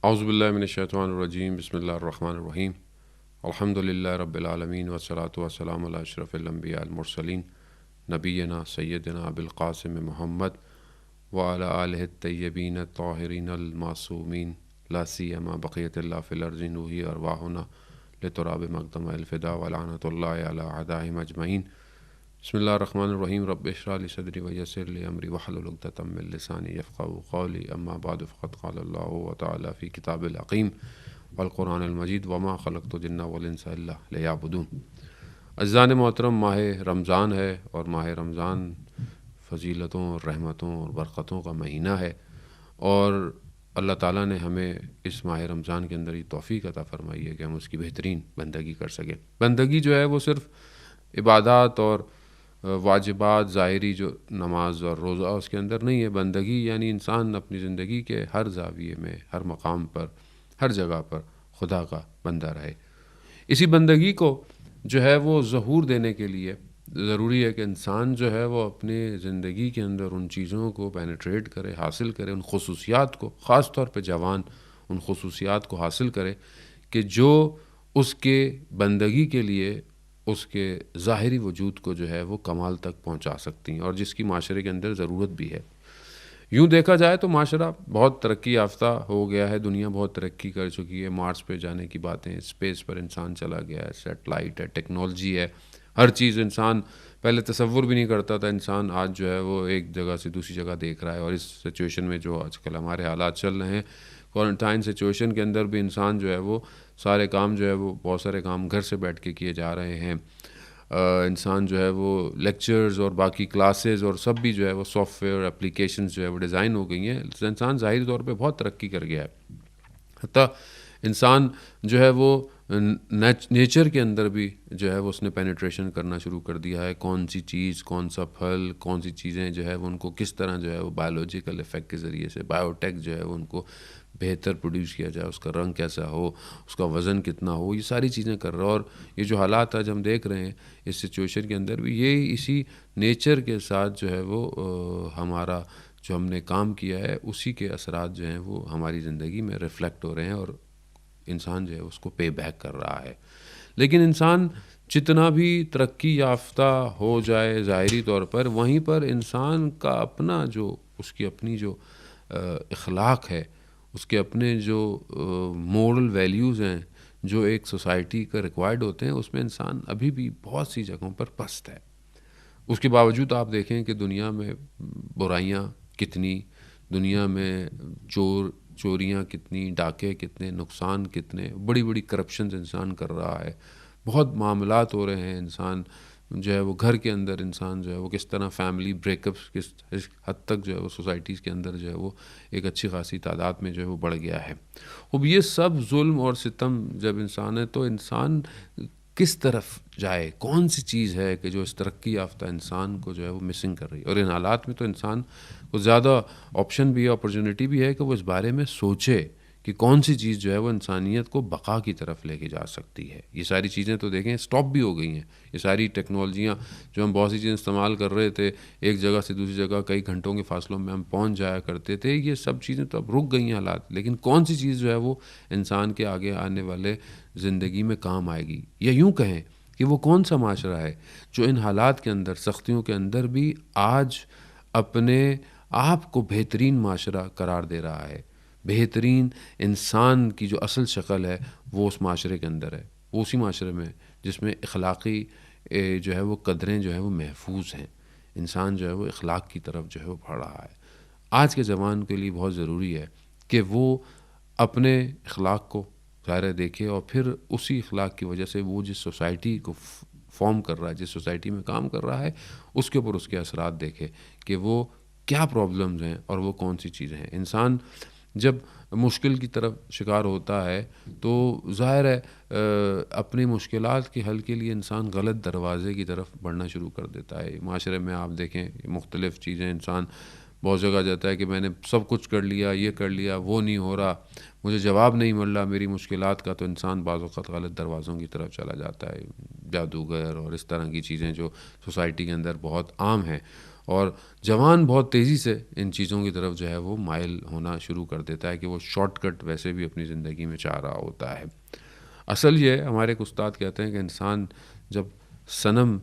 اعوذ باللہ من الشیطان الرجیم، بسم اللہ الرحمن الرحیم، الحمد للہ رب العالمین والصلاۃ والسلام علی اشرف الانبیاء المرسلین نبینا سیدنا ابوالقاسم محمد وعلی آلہ الطیبین الطاہرین المعصومین لا سیما بقیۃ اللہ فی الارض نوحی ارواحنا لتراب مقدم الفدا ولعنۃ اللہ علی اعدائہم اجمعین۔ بسم اللہ الرحمن الرحیم، رب اشرح لی صدری ویسر لی امری واحلل عقدۃ من لسانی یفقہوا قولی، اما بعد فقد قال اللہ تعالی فی کتاب الحکیم والقرآن المجید وما خلقت الجن والانس الا لیعبدون۔ عزیزان محترم، ماہ رمضان ہے اور ماہ رمضان فضیلتوں اور رحمتوں اور برکتوں کا مہینہ ہے، اور اللہ تعالیٰ نے ہمیں اس ماہ رمضان کے اندر یہ توفیق عطا فرمائی ہے کہ ہم اس کی بہترین بندگی کر سکیں۔ بندگی جو ہے وہ صرف عبادات اور واجبات ظاہری جو نماز اور روزہ اس کے اندر نہیں ہے۔ بندگی یعنی انسان اپنی زندگی کے ہر زاویے میں، ہر مقام پر، ہر جگہ پر خدا کا بندہ رہے۔ اسی بندگی کو جو ہے وہ ظہور دینے کے لیے ضروری ہے کہ انسان جو ہے وہ اپنے زندگی کے اندر ان چیزوں کو پینیٹریٹ کرے، حاصل کرے، ان خصوصیات کو، خاص طور پہ جوان ان خصوصیات کو حاصل کرے کہ جو اس کے بندگی کے لیے اس کے ظاہری وجود کو جو ہے وہ کمال تک پہنچا سکتی ہیں، اور جس کی معاشرے کے اندر ضرورت بھی ہے۔ یوں دیکھا جائے تو معاشرہ بہت ترقی یافتہ ہو گیا ہے، دنیا بہت ترقی کر چکی ہے، مارس پہ جانے کی باتیں، اسپیس پر انسان چلا گیا ہے، سیٹلائٹ ہے، ٹیکنالوجی ہے، ہر چیز انسان پہلے تصور بھی نہیں کرتا تھا، انسان آج جو ہے وہ ایک جگہ سے دوسری جگہ دیکھ رہا ہے۔ اور اس سچویشن میں جو آج کل ہمارے حالات چل رہے ہیں، کوارنٹائن سچویشن کے اندر بھی انسان جو ہے وہ سارے کام جو ہے وہ بہت سارے کام گھر سے بیٹھ کے کیے جا رہے ہیں۔ انسان جو ہے وہ لیکچرز اور باقی کلاسز اور سب بھی جو ہے وہ سافٹ ویئر اپلیکیشنز جو ہے وہ ڈیزائن ہو گئی ہیں۔ انسان ظاہری طور پہ بہت ترقی کر گیا ہے، حتیٰ انسان جو ہے وہ نیچر کے اندر بھی جو ہے وہ اس نے پینیٹریشن کرنا شروع کر دیا ہے۔ کون سی چیز، کون سا پھل، کون سی چیزیں جو ہے وہ ان کو کس طرح جو ہے وہ بایولوجیکل افیکٹ کے ذریعے سے، بایوٹیک جو ہے وہ ان کو بہتر پروڈیوس کیا جائے، اس کا رنگ کیسا ہو، اس کا وزن کتنا ہو، یہ ساری چیزیں کر رہا ہے۔ اور یہ جو حالات آج ہم دیکھ رہے ہیں اس سچویشن کے اندر بھی، یہ اسی نیچر کے ساتھ جو ہے وہ ہمارا جو ہم نے کام کیا ہے اسی کے اثرات جو ہیں وہ ہماری زندگی میں ریفلیکٹ ہو رہے ہیں، اور انسان جو ہے اس کو پے بیک کر رہا ہے۔ لیکن انسان جتنا بھی ترقی یافتہ ہو جائے ظاہری طور پر، وہیں پر انسان کا اپنا جو اس کی اپنی جو اخلاق ہے، اس کے اپنے جو مورل ویلیوز ہیں جو ایک سوسائٹی کا ریکوائرڈ ہوتے ہیں، اس میں انسان ابھی بھی بہت سی جگہوں پر پست ہے۔ اس کے باوجود آپ دیکھیں کہ دنیا میں برائیاں کتنی، دنیا میں چوریاں کتنی، ڈاکے کتنے، نقصان کتنے، بڑی بڑی کرپشنز انسان کر رہا ہے، بہت معاملات ہو رہے ہیں۔ انسان جو ہے وہ گھر کے اندر انسان جو ہے وہ کس طرح فیملی بریک اپس کس حد تک جو ہے وہ سوسائٹیز کے اندر جو ہے وہ ایک اچھی خاصی تعداد میں جو ہے وہ بڑھ گیا ہے۔ اب یہ سب ظلم اور ستم جب انسان ہے تو انسان کس طرف جائے؟ کون سی چیز ہے کہ جو اس ترقی یافتہ انسان کو جو ہے وہ مسنگ کر رہی ہے؟ اور ان حالات میں تو انسان کو زیادہ آپشن بھی ہے، اپرچونٹی بھی ہے کہ وہ اس بارے میں سوچے کہ کون سی چیز جو ہے وہ انسانیت کو بقا کی طرف لے کے جا سکتی ہے۔ یہ ساری چیزیں تو دیکھیں سٹاپ بھی ہو گئی ہیں، یہ ساری ٹیکنالوجیاں جو ہم بہت سی چیزیں استعمال کر رہے تھے، ایک جگہ سے دوسری جگہ کئی گھنٹوں کے فاصلوں میں ہم پہنچ جایا کرتے تھے، یہ سب چیزیں تو اب رک گئی ہیں حالات۔ لیکن کون سی چیز جو ہے وہ انسان کے آگے آنے والے زندگی میں کام آئے گی، یا یوں کہیں کہ وہ کون سا معاشرہ ہے جو ان حالات کے اندر، سختیوں کے اندر بھی آج اپنے آپ کو بہترین معاشرہ قرار دے رہا ہے؟ بہترین انسان کی جو اصل شکل ہے وہ اس معاشرے کے اندر ہے، وہ اسی معاشرے میں جس میں اخلاقی جو ہے وہ قدریں جو ہے وہ محفوظ ہیں، انسان جو ہے وہ اخلاق کی طرف جو ہے وہ بڑھ رہا ہے۔ آج کے زمان کے لیے بہت ضروری ہے کہ وہ اپنے اخلاق کو ظاہر دیکھے، اور پھر اسی اخلاق کی وجہ سے وہ جس سوسائٹی کو فارم کر رہا ہے، جس سوسائٹی میں کام کر رہا ہے، اس کے اوپر اس کے اثرات دیکھے کہ وہ کیا پرابلمز ہیں اور وہ کون سی چیزیں ہیں۔ انسان جب مشکل کی طرف شکار ہوتا ہے تو ظاہر ہے اپنی مشکلات کے حل کے لیے انسان غلط دروازے کی طرف بڑھنا شروع کر دیتا ہے۔ معاشرے میں آپ دیکھیں مختلف چیزیں، انسان بہت جگہ جاتا ہے کہ میں نے سب کچھ کر لیا، یہ کر لیا، وہ نہیں ہو رہا، مجھے جواب نہیں مل رہا میری مشکلات کا، تو انسان بعض اوقات غلط دروازوں کی طرف چلا جاتا ہے، جادوگر اور اس طرح کی چیزیں جو سوسائٹی کے اندر بہت عام ہیں۔ اور جوان بہت تیزی سے ان چیزوں کی طرف جو ہے وہ مائل ہونا شروع کر دیتا ہے کہ وہ شارٹ کٹ ویسے بھی اپنی زندگی میں چاہ رہا ہوتا ہے۔ اصل یہ ہمارے ایک استاد کہتے ہیں کہ انسان جب صنم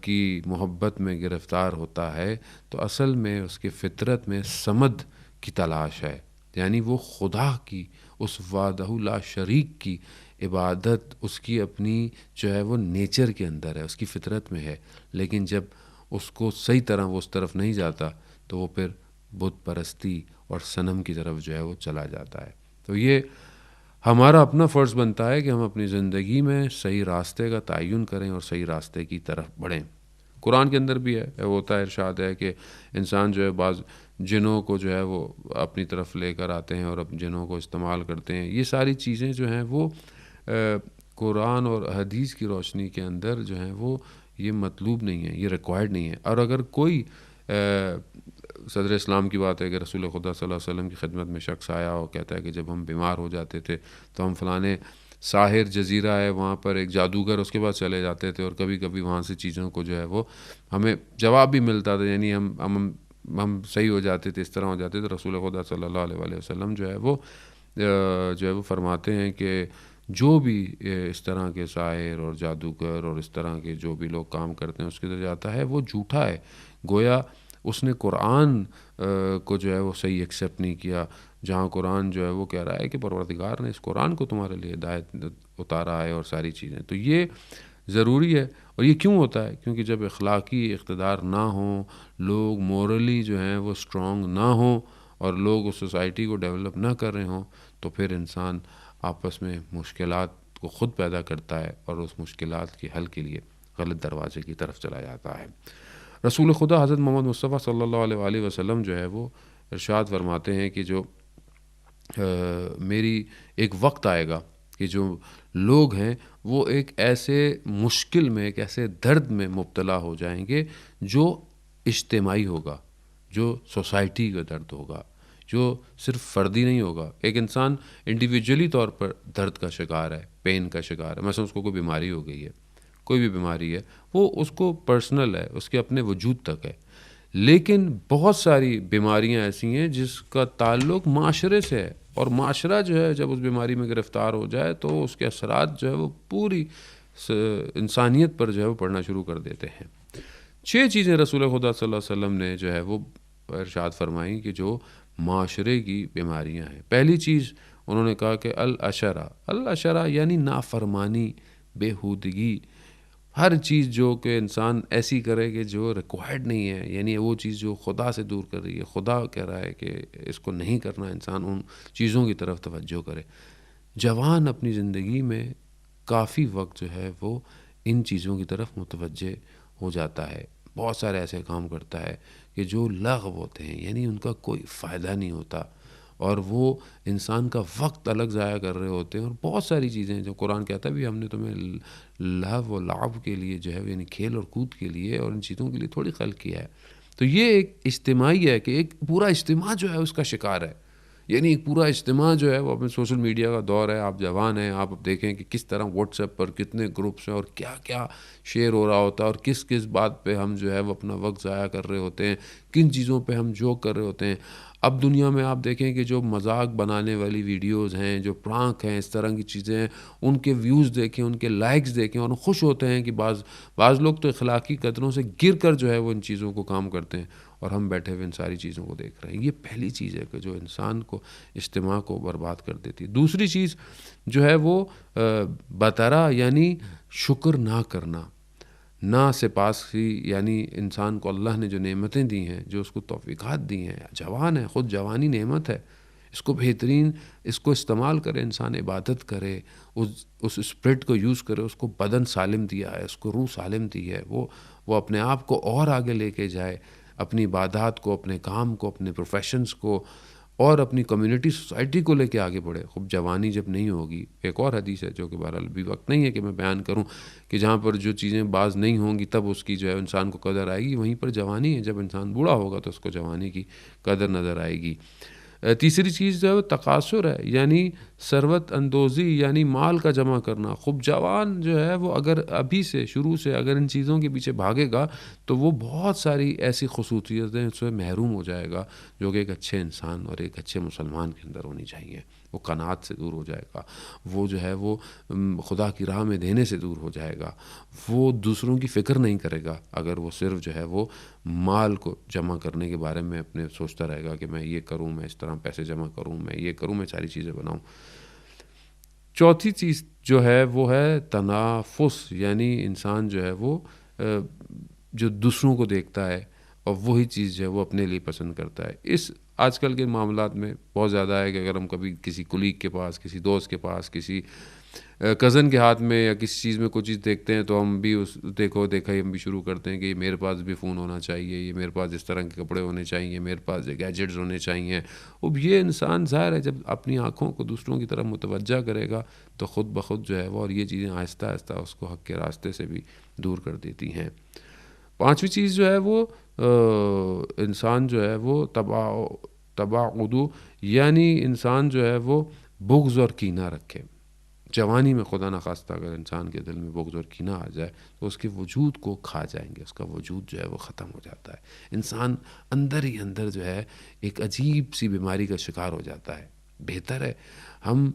کی محبت میں گرفتار ہوتا ہے تو اصل میں اس کی فطرت میں صمد کی تلاش ہے، یعنی وہ خدا کی، اس وحدہ لا شریک کی عبادت اس کی اپنی جو ہے وہ نیچر کے اندر ہے، اس کی فطرت میں ہے، لیکن جب اس کو صحیح طرح وہ اس طرف نہیں جاتا تو وہ پھر بت پرستی اور صنم کی طرف جو ہے وہ چلا جاتا ہے۔ تو یہ ہمارا اپنا فرض بنتا ہے کہ ہم اپنی زندگی میں صحیح راستے کا تعین کریں اور صحیح راستے کی طرف بڑھیں۔ قرآن کے اندر بھی ہے، ہوتا ہے، ارشاد ہے کہ انسان جو ہے بعض جنوں کو جو ہے وہ اپنی طرف لے کر آتے ہیں اور جنوں کو استعمال کرتے ہیں۔ یہ ساری چیزیں جو ہیں وہ قرآن اور حدیث کی روشنی کے اندر جو ہیں وہ یہ مطلوب نہیں ہے، یہ ریکوائرڈ نہیں ہے۔ اور اگر کوئی صدر اسلام کی بات ہے کہ رسول خدا صلی اللہ علیہ وسلم کی خدمت میں شخص آیا اور کہتا ہے کہ جب ہم بیمار ہو جاتے تھے تو ہم فلانے ساحر جزیرہ ہے وہاں پر ایک جادوگر، اس کے پاس چلے جاتے تھے اور کبھی کبھی وہاں سے چیزوں کو جو ہے وہ ہمیں جواب بھی ملتا تھا، یعنی ہم صحیح ہو جاتے تھے، اس طرح ہو جاتے تھے۔ رسول خدا صلی اللہ علیہ وسلم جو ہے وہ فرماتے ہیں کہ جو بھی اس طرح کے ساحر اور جادوگر اور اس طرح کے جو بھی لوگ کام کرتے ہیں اس کے در جاتا ہے وہ جھوٹا ہے، گویا اس نے قرآن کو جو ہے وہ صحیح ایکسیپٹ نہیں کیا، جہاں قرآن جو ہے وہ کہہ رہا ہے کہ پروردگار نے اس قرآن کو تمہارے لیے ہدایت اتارا ہے اور ساری چیزیں۔ تو یہ ضروری ہے، اور یہ کیوں ہوتا ہے؟ کیونکہ جب اخلاقی اقتدار نہ ہوں، لوگ مورلی جو ہیں وہ اسٹرانگ نہ ہوں اور لوگ اس سوسائٹی کو ڈیولپ نہ کر رہے ہوں تو پھر انسان آپس میں مشکلات کو خود پیدا کرتا ہے اور اس مشکلات کے حل کے لیے غلط دروازے کی طرف چلا جاتا ہے۔ رسول خدا حضرت محمد مصطفیٰ صلی اللہ علیہ وآلہ وسلم جو ہے وہ ارشاد فرماتے ہیں کہ جو میری ایک وقت آئے گا کہ جو لوگ ہیں وہ ایک ایسے مشکل میں، ایک ایسے درد میں مبتلا ہو جائیں گے جو اجتماعی ہوگا، جو سوسائٹی کا درد ہوگا، جو صرف فردی نہیں ہوگا۔ ایک انسان انڈیویجولی طور پر درد کا شکار ہے، پین کا شکار ہے، مثلا اس کو کوئی بیماری ہو گئی ہے، کوئی بھی بیماری ہے، وہ اس کو پرسنل ہے، اس کے اپنے وجود تک ہے۔ لیکن بہت ساری بیماریاں ایسی ہیں جس کا تعلق معاشرے سے ہے، اور معاشرہ جو ہے جب اس بیماری میں گرفتار ہو جائے تو اس کے اثرات جو ہے وہ پوری انسانیت پر جو ہے وہ پڑنا شروع کر دیتے ہیں۔ 6 چیزیں رسول خدا صلی اللہ علیہ وسلم نے جو ہے وہ ارشاد فرمائیں کہ جو معاشرے کی بیماریاں ہیں۔ پہلی چیز انہوں نے کہا کہ العشرہ یعنی نافرمانی، بیہودگی، ہر چیز جو کہ انسان ایسی کرے کہ جو ریکوائرڈ نہیں ہے، یعنی وہ چیز جو خدا سے دور کر رہی ہے، خدا کہہ رہا ہے کہ اس کو نہیں کرنا، انسان ان چیزوں کی طرف توجہ کرے۔ جوان اپنی زندگی میں کافی وقت جو ہے وہ ان چیزوں کی طرف متوجہ ہو جاتا ہے، بہت سارے ایسے کام کرتا ہے کہ جو لغو ہوتے ہیں، یعنی ان کا کوئی فائدہ نہیں ہوتا، اور وہ انسان کا وقت الگ ضائع کر رہے ہوتے ہیں۔ اور بہت ساری چیزیں جو قرآن کہتا ہے بھی ہم نے تمہیں لہو و لعب کے لیے جو ہے یعنی کھیل اور کود کے لیے اور ان چیزوں کے لیے تھوڑی خلق کیا ہے۔ تو یہ ایک اجتماعی ہے کہ ایک پورا اجتماع جو ہے اس کا شکار ہے، یعنی ایک پورا اجتماع جو ہے وہ اپنے سوشل میڈیا کا دور ہے، آپ جوان ہیں، آپ دیکھیں کہ کس طرح واٹس ایپ پر کتنے گروپس ہیں اور کیا کیا شیئر ہو رہا ہوتا ہے، اور کس کس بات پہ ہم جو ہے وہ اپنا وقت ضائع کر رہے ہوتے ہیں، کن چیزوں پہ ہم جوک کر رہے ہوتے ہیں۔ اب دنیا میں آپ دیکھیں کہ جو مذاق بنانے والی ویڈیوز ہیں، جو پرانک ہیں، اس طرح کی چیزیں ہیں، ان کے ویوز دیکھیں، ان کے لائکس دیکھیں، اور خوش ہوتے ہیں کہ بعض لوگ تو اخلاقی قدروں سے گر کر جو ہے وہ ان چیزوں کو کام کرتے ہیں، اور ہم بیٹھے ہوئے ان ساری چیزوں کو دیکھ رہے ہیں۔ یہ پہلی چیز ہے کہ جو انسان کو، اجتماع کو برباد کر دیتی ہے۔ دوسری چیز جو ہے وہ بطرہ یعنی شکر نہ کرنا، نہ سپاسی، یعنی انسان کو اللہ نے جو نعمتیں دی ہیں، جو اس کو توفیقات دی ہیں، جوان ہے، خود جوانی نعمت ہے، اس کو بہترین اس کو استعمال کرے، انسان عبادت کرے، اس اسپرٹ کو یوز کرے، اس کو بدن سالم دیا ہے، اس کو روح سالم دی ہے، وہ اپنے آپ کو اور آگے لے کے جائے، اپنی عبادات کو، اپنے کام کو، اپنے پروفیشنز کو، اور اپنی کمیونٹی، سوسائٹی کو لے کے آگے بڑھے۔ خوب جوانی جب نہیں ہوگی، ایک اور حدیث ہے جو کہ بہرحال ابھی وقت نہیں ہے کہ میں بیان کروں، کہ جہاں پر جو چیزیں بعض نہیں ہوں گی تب اس کی جو ہے انسان کو قدر آئے گی، وہیں پر جوانی ہے، جب انسان بوڑھا ہوگا تو اس کو جوانی کی قدر نظر آئے گی۔ تیسری چیز جو ہے وہ تقاصر ہے، یعنی ثروت اندوزی یعنی مال کا جمع کرنا. خوب جوان جو ہے وہ اگر ابھی سے شروع سے اگر ان چیزوں کے پیچھے بھاگے گا تو وہ بہت ساری ایسی خصوصیتیں سے محروم ہو جائے گا جو کہ ایک اچھے انسان اور ایک اچھے مسلمان کے اندر ہونی چاہیے. وہ قناعت سے دور ہو جائے گا, وہ جو ہے وہ خدا کی راہ میں دینے سے دور ہو جائے گا, وہ دوسروں کی فکر نہیں کرے گا اگر وہ صرف جو ہے وہ مال کو جمع کرنے کے بارے میں اپنے سوچتا رہے گا کہ میں یہ کروں, میں اس طرح پیسے جمع کروں, میں یہ کروں, میں ساری چیزیں بناؤں. چوتھی چیز جو ہے وہ ہے تنافس, یعنی انسان جو ہے وہ جو دوسروں کو دیکھتا ہے اور وہی چیز جو ہے وہ اپنے لیے پسند کرتا ہے. اس آج کل کے معاملات میں بہت زیادہ ہے کہ اگر ہم کبھی کسی کولیگ کے پاس, کسی دوست کے پاس, کسی کزن کے ہاتھ میں یا کسی چیز میں کوئی چیز دیکھتے ہیں تو ہم بھی اس دیکھا ہی ہم بھی شروع کرتے ہیں کہ میرے پاس بھی فون ہونا چاہیے, یہ میرے پاس اس طرح کے کپڑے ہونے چاہیے, میرے پاس گیجٹس ہونے چاہیے. اب یہ انسان ظاہر ہے جب اپنی آنکھوں کو دوسروں کی طرف متوجہ کرے گا تو خود بخود جو ہے وہ, اور یہ چیزیں آہستہ آہستہ اس کو حق کے راستے سے بھی دور کر دیتی ہیں. پانچویں چیز جو ہے وہ انسان جو ہے وہ تباعدو, یعنی انسان جو ہے وہ بغض اور کینہ رکھے. جوانی میں خدا نخواستہ اگر انسان کے دل میں بغض اور کینہ آ جائے تو اس کے وجود کو کھا جائیں گے, اس کا وجود جو ہے وہ ختم ہو جاتا ہے. انسان اندر ہی اندر جو ہے ایک عجیب سی بیماری کا شکار ہو جاتا ہے. بہتر ہے ہم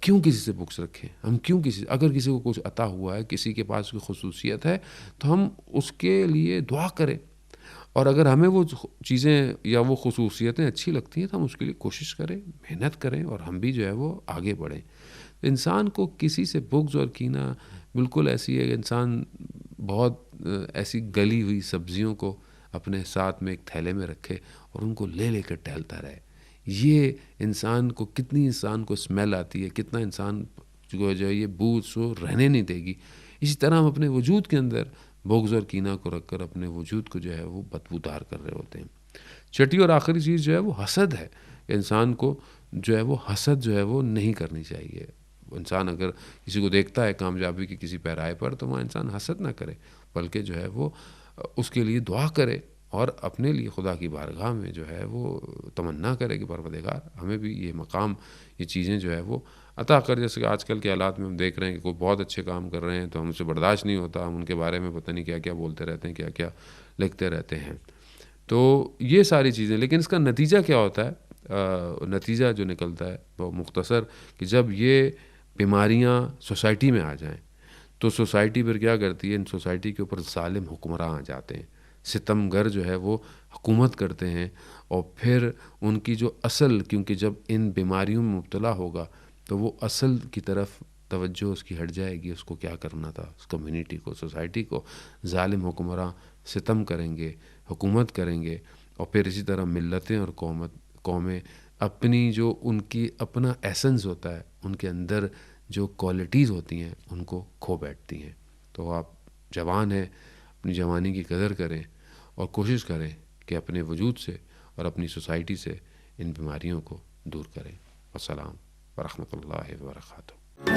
کیوں کسی سے بغض رکھیں, ہم کیوں اگر کسی کو کچھ عطا ہوا ہے, کسی کے پاس کوئی خصوصیت ہے تو ہم اس کے لیے دعا کریں, اور اگر ہمیں وہ چیزیں یا وہ خصوصیتیں اچھی لگتی ہیں تو ہم اس کے لیے کوشش کریں, محنت کریں, اور ہم بھی جو ہے وہ آگے بڑھیں. انسان کو کسی سے بغض اور کینہ بالکل ایسی ہے کہ انسان بہت ایسی گلی ہوئی سبزیوں کو اپنے ساتھ میں ایک تھیلے میں رکھے اور ان کو لے کر ٹہلتا رہے. یہ انسان کو کتنی انسان کو اسمیل آتی ہے, کتنا انسان جو ہے یہ بو سو رہنے نہیں دے گی. اسی طرح ہم اپنے وجود کے اندر بغض اور کینہ کو رکھ کر اپنے وجود کو جو ہے وہ بدبودار کر رہے ہوتے ہیں. چھٹی اور آخری چیز جو ہے وہ حسد ہے. انسان کو جو ہے وہ حسد جو ہے وہ نہیں کرنی چاہیے. انسان اگر کسی کو دیکھتا ہے کامیابی کی کسی پیرائے پر تو وہ انسان حسد نہ کرے, بلکہ جو ہے وہ اس کے لیے دعا کرے اور اپنے لیے خدا کی بارگاہ میں جو ہے وہ تمنا کرے کہ پروردگار ہمیں بھی یہ مقام, یہ چیزیں جو ہے وہ عطا کر. جیسے کہ آج کل کے حالات میں ہم دیکھ رہے ہیں کہ کوئی بہت اچھے کام کر رہے ہیں تو ہم سے برداشت نہیں ہوتا, ہم ان کے بارے میں پتہ نہیں کیا کیا بولتے رہتے ہیں, کیا کیا لکھتے رہتے ہیں. تو یہ ساری چیزیں, لیکن اس کا نتیجہ کیا ہوتا ہے؟ نتیجہ جو نکلتا ہے وہ مختصر کہ جب یہ بیماریاں سوسائٹی میں آ جائیں تو سوسائٹی پھر کیا کرتی ہے, ان سوسائٹی کے اوپر ظالم حکمراں آ جاتے ہیں, ستم گر جو ہے وہ حکومت کرتے ہیں, اور پھر ان کی جو اصل, کیونکہ جب ان بیماریوں میں مبتلا ہوگا تو وہ اصل کی طرف توجہ اس کی ہٹ جائے گی. اس کو کیا کرنا تھا, اس کمیونٹی کو, سوسائٹی کو ظالم حکمراں ستم کریں گے, حکومت کریں گے, اور پھر اسی طرح ملتیں اور قومیں اپنی جو ان کی اپنا ایسنس ہوتا ہے, ان کے اندر جو کوالٹیز ہوتی ہیں ان کو کھو بیٹھتی ہیں. تو آپ جوان ہیں, اپنی جوانی کی قدر کریں اور کوشش کریں کہ اپنے وجود سے اور اپنی سوسائٹی سے ان بیماریوں کو دور کریں. السلام ورحمۃ اللہ وبرکاتہ.